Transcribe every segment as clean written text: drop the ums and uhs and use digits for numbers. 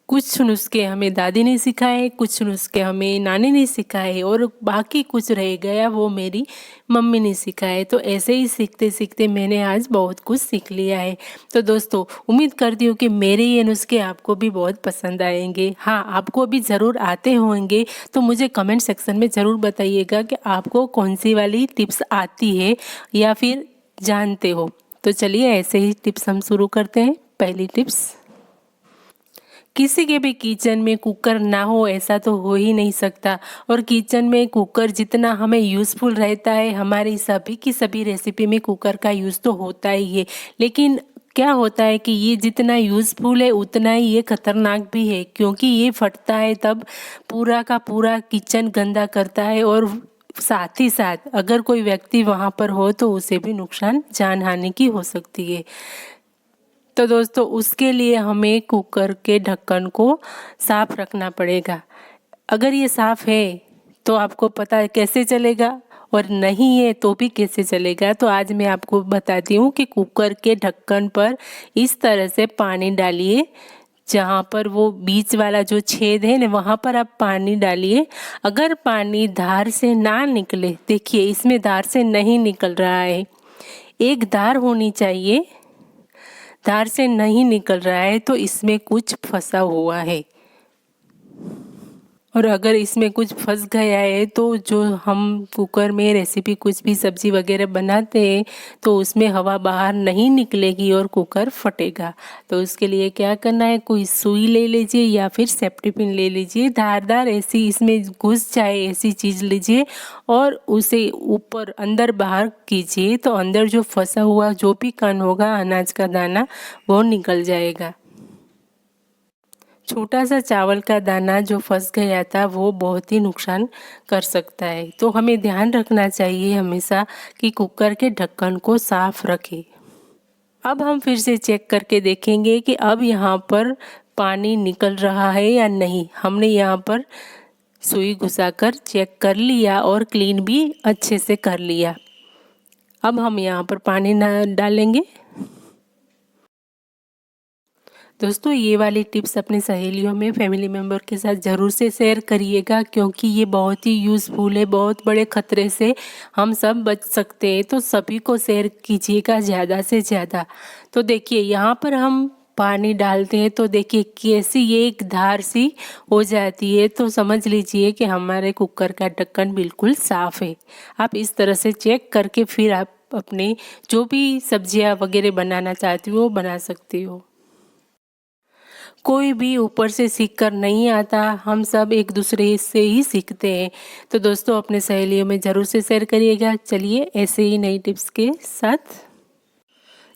कुछ नुस्खे हमें दादी ने सिखाए, कुछ नुस्खे हमें नानी ने सिखाए और बाकी कुछ रह गया वो मेरी मम्मी ने सिखाए। तो ऐसे ही सीखते सीखते मैंने आज बहुत कुछ सीख लिया है। तो दोस्तों, उम्मीद करती हूँ कि मेरे ये नुस्खे आपको भी बहुत पसंद आएंगे। हाँ, आपको भी ज़रूर आते होंगे, तो मुझे कमेंट सेक्शन में ज़रूर बताइएगा कि आपको कौन सी वाली टिप्स आती है या फिर जानते हो। तो चलिए ऐसे ही टिप्स हम शुरू करते हैं। पहली टिप्स, किसी के भी किचन में कुकर ना हो ऐसा तो हो ही नहीं सकता, और किचन में कुकर जितना हमें यूज़फुल रहता है, हमारी सभी की सभी रेसिपी में कुकर का यूज़ तो होता ही है। लेकिन क्या होता है कि ये जितना यूज़फुल है उतना ही ये खतरनाक भी है, क्योंकि ये फटता है तब पूरा का पूरा किचन गंदा करता है, और साथ ही साथ अगर कोई व्यक्ति वहाँ पर हो तो उसे भी नुकसान, जान हानि की हो सकती है। तो दोस्तों, उसके लिए हमें कुकर के ढक्कन को साफ रखना पड़ेगा। अगर ये साफ है तो आपको पता कैसे चलेगा, और नहीं है तो भी कैसे चलेगा। तो आज मैं आपको बताती हूँ कि कुकर के ढक्कन पर इस तरह से पानी डालिए, जहाँ पर वो बीच वाला जो छेद है ना वहाँ पर आप पानी डालिए। अगर पानी धार से ना निकले, देखिए इसमें धार से नहीं निकल रहा है, एक धार होनी चाहिए, धार से नहीं निकल रहा है तो इसमें कुछ फंसा हुआ है। और अगर इसमें कुछ फंस गया है तो जो हम कुकर में रेसिपी कुछ भी सब्जी वगैरह बनाते हैं तो उसमें हवा बाहर नहीं निकलेगी और कुकर फटेगा। तो उसके लिए क्या करना है, कोई सुई ले लीजिए या फिर सेफ्टी पिन ले लीजिए, धारदार ऐसी इसमें घुस जाए ऐसी चीज़ लीजिए और उसे ऊपर अंदर बाहर कीजिए, तो अंदर जो फंसा हुआ जो भी कण होगा अनाज का दाना वो निकल जाएगा। छोटा सा चावल का दाना जो फंस गया था वो बहुत ही नुकसान कर सकता है। तो हमें ध्यान रखना चाहिए हमेशा कि कुकर के ढक्कन को साफ रखें। अब हम फिर से चेक करके देखेंगे कि अब यहाँ पर पानी निकल रहा है या नहीं। हमने यहाँ पर सुई घुसाकर चेक कर लिया और क्लीन भी अच्छे से कर लिया। अब हम यहाँ पर पानी ना डालेंगे। दोस्तों, ये वाली टिप्स अपनी सहेलियों में, फैमिली मेम्बर के साथ ज़रूर से शेयर करिएगा, क्योंकि ये बहुत ही यूज़फुल है। बहुत बड़े ख़तरे से हम सब बच सकते हैं, तो सभी को शेयर कीजिएगा ज़्यादा से ज़्यादा। तो देखिए यहाँ पर हम पानी डालते हैं तो देखिए कैसी ये एक धार सी हो जाती है, तो समझ लीजिए कि हमारे कुकर का ढक्कन बिल्कुल साफ़ है। आप इस तरह से चेक करके फिर आप अपने जो भी सब्जियां वगैरह बनाना चाहती हो वो बना सकती हो। कोई भी ऊपर से सीख कर नहीं आता, हम सब एक दूसरे से ही सीखते हैं। तो दोस्तों, अपने सहेलियों में ज़रूर से शेयर करिएगा। चलिए ऐसे ही नई टिप्स के साथ।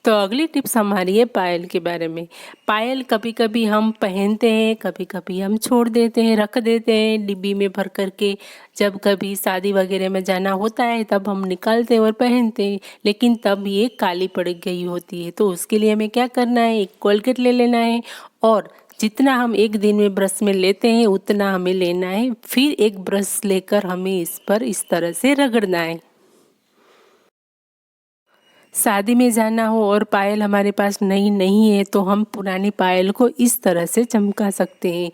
तो अगली टिप्स हमारी है पायल के बारे में। पायल कभी कभी हम पहनते हैं, कभी कभी हम छोड़ देते हैं, रख देते हैं डिब्बी में भर करके। जब कभी शादी वगैरह में जाना होता है तब हम निकालते हैं और पहनते हैं, लेकिन तब ये काली पड़ गई होती है। तो उसके लिए हमें क्या करना है, एक कोलगेट ले लेना है और जितना हम एक दिन में ब्रश में लेते हैं उतना हमें लेना है। फिर एक ब्रश लेकर हमें इस पर इस तरह से रगड़ना है। शादी में जाना हो और पायल हमारे पास नई नहीं है तो हम पुरानी पायल को इस तरह से चमका सकते हैं।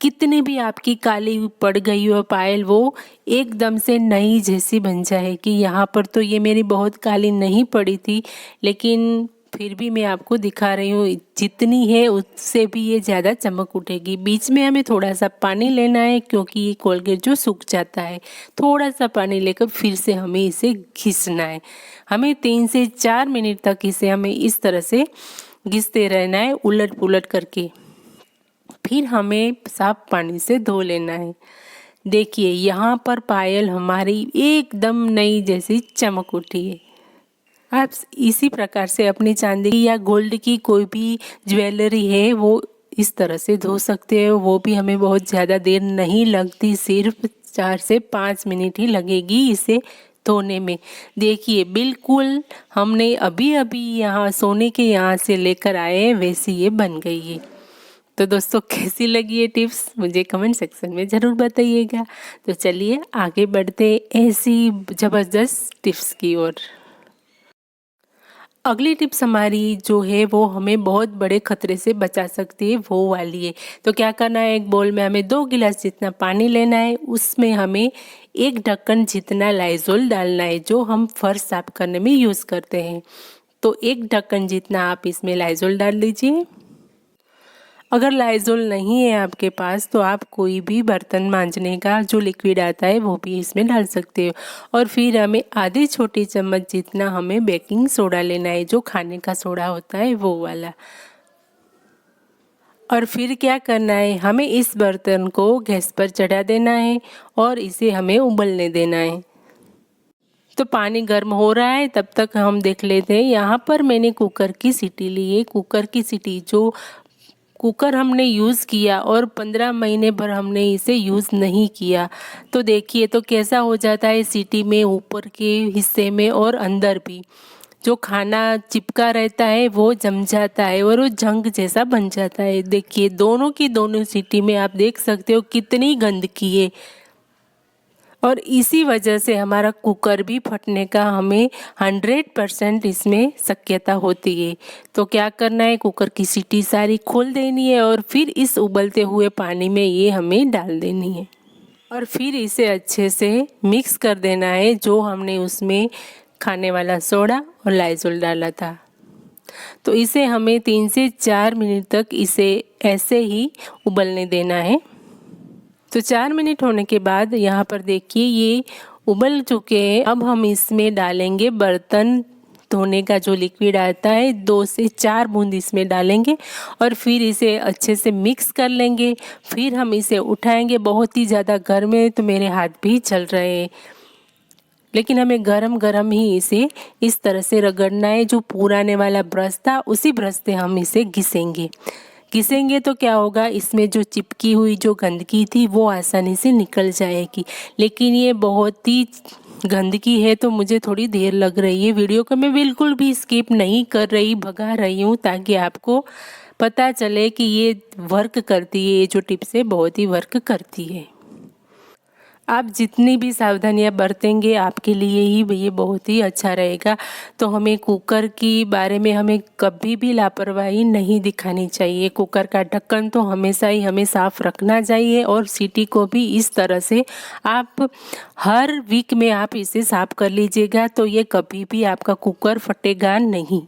कितनी भी आपकी काली पड़ गई हो पायल, वो एकदम से नई जैसी बन जाएगी। यहाँ पर तो ये मेरी बहुत काली नहीं पड़ी थी, लेकिन फिर भी मैं आपको दिखा रही हूँ, जितनी है उससे भी ये ज़्यादा चमक उठेगी। बीच में हमें थोड़ा सा पानी लेना है, क्योंकि ये कोलगेट जो सूख जाता है। थोड़ा सा पानी लेकर फिर से हमें इसे घिसना है। हमें 3 से 4 मिनट तक इसे हमें इस तरह से घिसते रहना है, उलट पुलट करके। फिर हमें साफ पानी से धो लेना है। देखिए यहाँ पर पायल हमारी एकदम नई जैसी चमक उठी है। आप इसी प्रकार से अपनी चांदी या गोल्ड की कोई भी ज्वेलरी है वो इस तरह से धो सकते हैं। वो भी हमें बहुत ज़्यादा देर नहीं लगती, सिर्फ 4 से 5 मिनट ही लगेगी इसे धोने में। देखिए बिल्कुल हमने अभी अभी यहाँ सोने के यहाँ से लेकर आए हैं वैसी ये बन गई है। तो दोस्तों, कैसी लगी ये टिप्स मुझे कमेंट सेक्शन में ज़रूर बताइएगा। तो चलिए आगे बढ़ते ऐसी ज़बरदस्त टिप्स की ओर। अगली टिप्स हमारी जो है वो हमें बहुत बड़े खतरे से बचा सकती है, वो वाली है। तो क्या करना है, एक बोल में हमें 2 गिलास जितना पानी लेना है, उसमें हमें 1 ढक्कन जितना लाइज़ोल डालना है जो हम फर्श साफ करने में यूज़ करते हैं। तो 1 ढक्कन जितना आप इसमें लाइज़ोल डाल लीजिए। अगर लाइज़ोल नहीं है आपके पास तो आप कोई भी बर्तन मांजने का जो लिक्विड आता है वो भी इसमें डाल सकते हो। और फिर हमें आधी छोटी चम्मच जितना हमें बेकिंग सोडा लेना है, जो खाने का सोडा होता है वो वाला। और फिर क्या करना है, हमें इस बर्तन को गैस पर चढ़ा देना है और इसे हमें उबलने देना है। तो पानी गर्म हो रहा है, तब तक हम देख लेते हैं। यहाँ पर मैंने कुकर की सीटी ली है। कुकर की सीटी जो कुकर हमने यूज़ किया और 15 महीने भर हमने इसे यूज़ नहीं किया, तो देखिए तो कैसा हो जाता है, सीटी में ऊपर के हिस्से में और अंदर भी जो खाना चिपका रहता है वो जम जाता है और वो जंग जैसा बन जाता है। देखिए दोनों की दोनों सीटी में आप देख सकते हो कितनी गंदगी है, और इसी वजह से हमारा कुकर भी फटने का हमें 100% इसमें शक्यता होती है। तो क्या करना है, कुकर की सीटी सारी खोल देनी है और फिर इस उबलते हुए पानी में ये हमें डाल देनी है और फिर इसे अच्छे से मिक्स कर देना है, जो हमने उसमें खाने वाला सोडा और लाइज़ोल डाला था। तो इसे हमें 3 से 4 मिनट तक इसे ऐसे ही उबलने देना है। तो 4 मिनट होने के बाद यहाँ पर देखिए ये उबल चुके हैं। अब हम इसमें डालेंगे बर्तन धोने का जो लिक्विड आता है, 2 से 4 बूंद इसमें डालेंगे और फिर इसे अच्छे से मिक्स कर लेंगे। फिर हम इसे उठाएंगे। बहुत ही ज़्यादा गर्म है तो मेरे हाथ भी चल रहे हैं, लेकिन हमें गरम गरम ही इसे इस तरह से रगड़ना है। जो पुराने वाला ब्रश था उसी ब्रश से हम इसे घिसेंगे तो क्या होगा, इसमें जो चिपकी हुई जो गंदगी थी वो आसानी से निकल जाएगी। लेकिन ये बहुत ही गंदगी है तो मुझे थोड़ी देर लग रही है। वीडियो को मैं बिल्कुल भी स्किप नहीं कर रही, भगा रही हूँ ताकि आपको पता चले कि ये वर्क करती है। ये जो टिप्स है बहुत ही वर्क करती है। आप जितनी भी सावधानियां बरतेंगे आपके लिए ही ये बहुत ही अच्छा रहेगा। तो हमें कुकर की बारे में हमें कभी भी लापरवाही नहीं दिखानी चाहिए। कुकर का ढक्कन तो हमेशा ही हमें साफ रखना चाहिए और सीटी को भी इस तरह से आप हर वीक में आप इसे साफ कर लीजिएगा, तो ये कभी भी आपका कुकर फटेगा नहीं।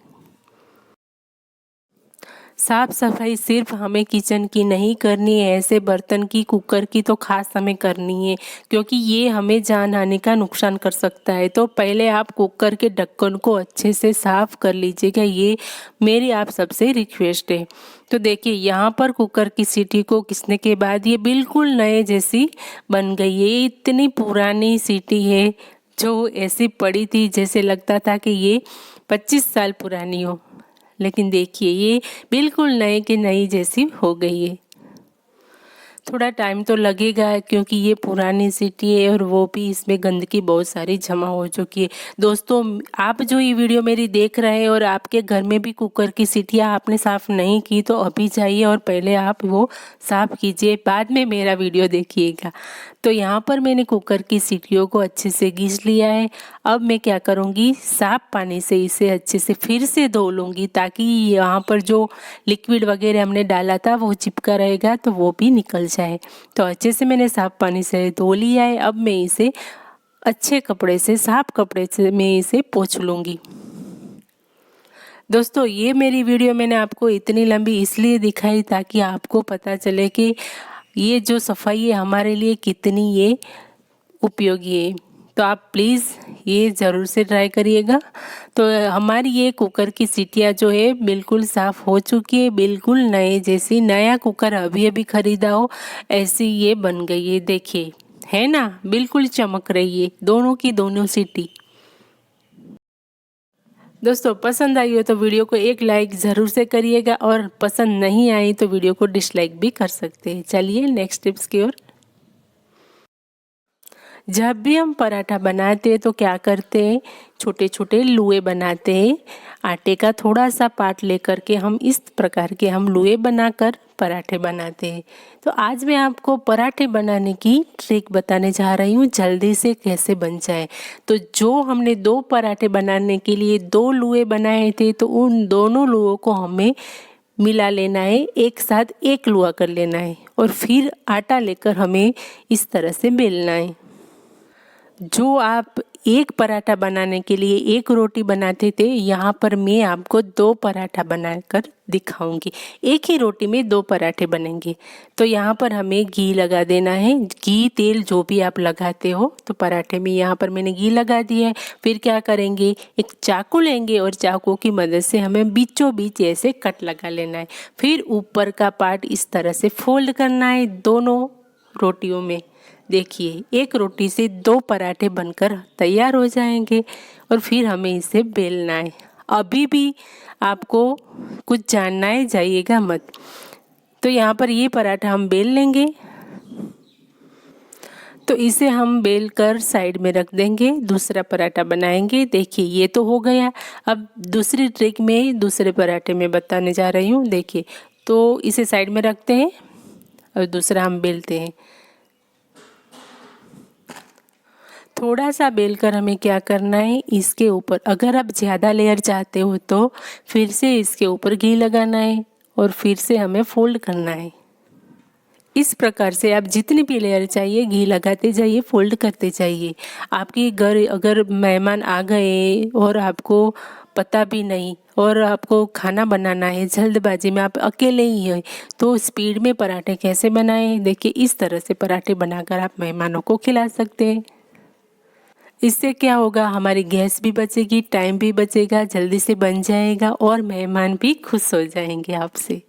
साफ सफाई सिर्फ हमें किचन की नहीं करनी है, ऐसे बर्तन की, कुकर की तो खास हमें करनी है, क्योंकि ये हमें जान हानि का नुकसान कर सकता है। तो पहले आप कुकर के ढक्कन को अच्छे से साफ कर लीजिएगा, ये मेरी आप सबसे रिक्वेस्ट है। तो देखिए यहाँ पर कुकर की सीटी को घिसने के बाद ये बिल्कुल नए जैसी बन गई है। ये इतनी पुरानी सीटी है जो ऐसी पड़ी थी जैसे लगता था कि ये 25 साल पुरानी हो, लेकिन देखिए ये बिल्कुल नए के नई जैसी हो गई है। थोड़ा टाइम तो लगेगा क्योंकि ये पुरानी सिटी है और वो भी इसमें गंदगी बहुत सारी जमा हो चुकी है। दोस्तों आप जो ये वीडियो मेरी देख रहे हैं और आपके घर में भी कुकर की सीटियाँ आपने साफ़ नहीं की तो अभी जाइए और पहले आप वो साफ़ कीजिए, बाद में मेरा वीडियो देखिएगा। तो यहाँ पर मैंने कुकर की सीटियों को अच्छे से घिस लिया है। अब मैं क्या करूँगी, साफ पानी से इसे अच्छे से फिर से धो लूँगी ताकि यहाँ पर जो लिक्विड वगैरह हमने डाला था वो चिपका रहेगा तो वो भी निकल जाए। तो अच्छे से मैंने साफ पानी से धो लिया है। अब मैं इसे अच्छे कपड़े से, साफ कपड़े से मैं इसे पोंछ लूँगी। दोस्तों ये मेरी वीडियो मैंने आपको इतनी लंबी इसलिए दिखाई ताकि आपको पता चले कि ये जो सफाई है हमारे लिए कितनी ये उपयोगी है। तो आप प्लीज़ ये ज़रूर से ट्राई करिएगा। तो हमारी ये कुकर की सीटियाँ जो है बिल्कुल साफ़ हो चुकी है, बिल्कुल नए जैसी, नया कुकर अभी अभी ख़रीदा हो ऐसी ये बन गई है। देखिए है ना, बिल्कुल चमक रही है दोनों की दोनों सीटी। दोस्तों पसंद आई हो तो वीडियो को एक लाइक ज़रूर से करिएगा और पसंद नहीं आई तो वीडियो को डिसलाइक भी कर सकते हैं। चलिए नेक्स्ट टिप्स की ओर। जब भी हम पराठा बनाते हैं तो क्या करते हैं, छोटे छोटे लुए बनाते हैं। आटे का थोड़ा सा पार्ट लेकर के हम इस प्रकार के लुए बनाकर पराठे बनाते हैं। तो आज मैं आपको पराठे बनाने की ट्रिक बताने जा रही हूँ, जल्दी से कैसे बन जाए। तो जो हमने 2 पराठे बनाने के लिए 2 लुए बनाए थे, तो उन दोनों लुओं को हमें मिला लेना है, एक साथ एक लुआ कर लेना है और फिर आटा लेकर हमें इस तरह से बेलना है। जो आप एक पराठा बनाने के लिए एक रोटी बनाते थे, यहाँ पर मैं आपको 2 पराठा बनाकर दिखाऊंगी। एक ही रोटी में 2 पराठे बनेंगे। तो यहाँ पर हमें घी लगा देना है, घी तेल जो भी आप लगाते हो। तो पराठे में यहाँ पर मैंने घी लगा दिया है। फिर क्या करेंगे, एक चाकू लेंगे और चाकू की मदद से हमें बीचों बीच ऐसे कट लगा लेना है। फिर ऊपर का पार्ट इस तरह से फोल्ड करना है दोनों रोटियों में। देखिए, एक रोटी से 2 पराठे बनकर तैयार हो जाएंगे और फिर हमें इसे बेलना है। अभी भी आपको कुछ जानना है, जाइएगा मत। तो यहाँ पर ये पराठा हम बेल लेंगे। तो इसे हम बेल कर साइड में रख देंगे, दूसरा पराठा बनाएंगे। देखिए, ये तो हो गया। अब दूसरी ट्रिक में दूसरे पराठे में बताने जा रही हूँ। देखिए, तो इसे साइड में रखते हैं और दूसरा हम बेलते हैं। थोड़ा सा बेलकर हमें क्या करना है, इसके ऊपर अगर आप ज़्यादा लेयर चाहते हो तो फिर से इसके ऊपर घी लगाना है और फिर से हमें फोल्ड करना है। इस प्रकार से आप जितनी भी लेयर चाहिए घी लगाते जाइए, फोल्ड करते जाइए। आपके घर अगर मेहमान आ गए और आपको पता भी नहीं और आपको खाना बनाना है जल्दबाजी में, आप अकेले ही हैं, तो स्पीड में पराठे कैसे बनाएं। देखिए, इस तरह से पराठे बनाकर आप मेहमानों को खिला सकते हैं। इससे क्या होगा, हमारी गैस भी बचेगी, टाइम भी बचेगा, जल्दी से बन जाएगा और मेहमान भी खुश हो जाएंगे आपसे।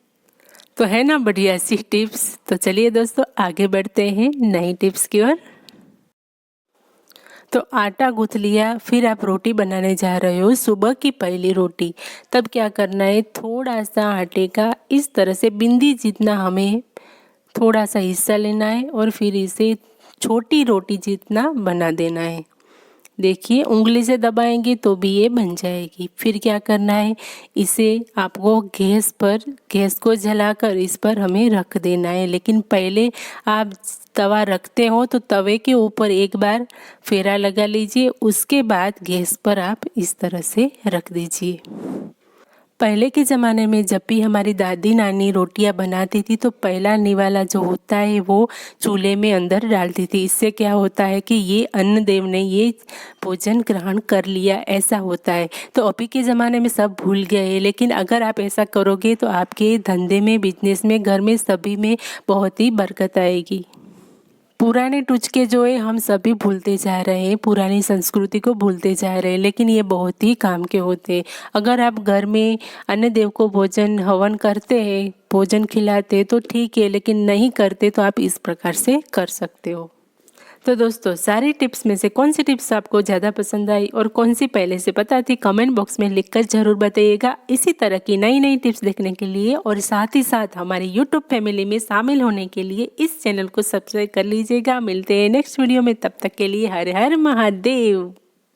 तो है ना बढ़िया सी टिप्स। तो चलिए दोस्तों, आगे बढ़ते हैं नई टिप्स की ओर। तो आटा गूंथ लिया, फिर आप रोटी बनाने जा रहे हो, सुबह की पहली रोटी। तब क्या करना है, थोड़ा सा आटे का इस तरह से बिंदी जितना हमें थोड़ा सा हिस्सा लेना है और फिर इसे छोटी रोटी जितना बना देना है। देखिए, उंगली से दबाएंगे तो भी ये बन जाएगी। फिर क्या करना है, इसे आपको गैस को जलाकर इस पर हमें रख देना है। लेकिन पहले आप तवा रखते हो तो तवे के ऊपर एक बार फेरा लगा लीजिए, उसके बाद गैस पर आप इस तरह से रख दीजिए। पहले के ज़माने में जब भी हमारी दादी नानी रोटियां बनाती थी तो पहला निवाला जो होता है वो चूल्हे में अंदर डालती थी। इससे क्या होता है कि ये अन्न देव ने ये भोजन ग्रहण कर लिया, ऐसा होता है। तो अभी के ज़माने में सब भूल गए, लेकिन अगर आप ऐसा करोगे तो आपके धंधे में, बिजनेस में, घर में, सभी में बहुत ही बरकत आएगी। पुराने टुचके जो है हम सभी भूलते जा रहे हैं, पुरानी संस्कृति को भूलते जा रहे हैं, लेकिन ये बहुत ही काम के होते हैं। अगर आप घर में अन्य देव को भोजन हवन करते हैं, भोजन खिलाते तो ठीक है, लेकिन नहीं करते तो आप इस प्रकार से कर सकते हो। तो दोस्तों, सारी टिप्स में से कौन सी टिप्स आपको ज़्यादा पसंद आई और कौन सी पहले से पता थी, कमेंट बॉक्स में लिखकर ज़रूर बताइएगा। इसी तरह की नई नई टिप्स देखने के लिए और साथ ही साथ हमारी यूट्यूब फैमिली में शामिल होने के लिए इस चैनल को सब्सक्राइब कर लीजिएगा। मिलते हैं नेक्स्ट वीडियो में, तब तक के लिए हर हर महादेव।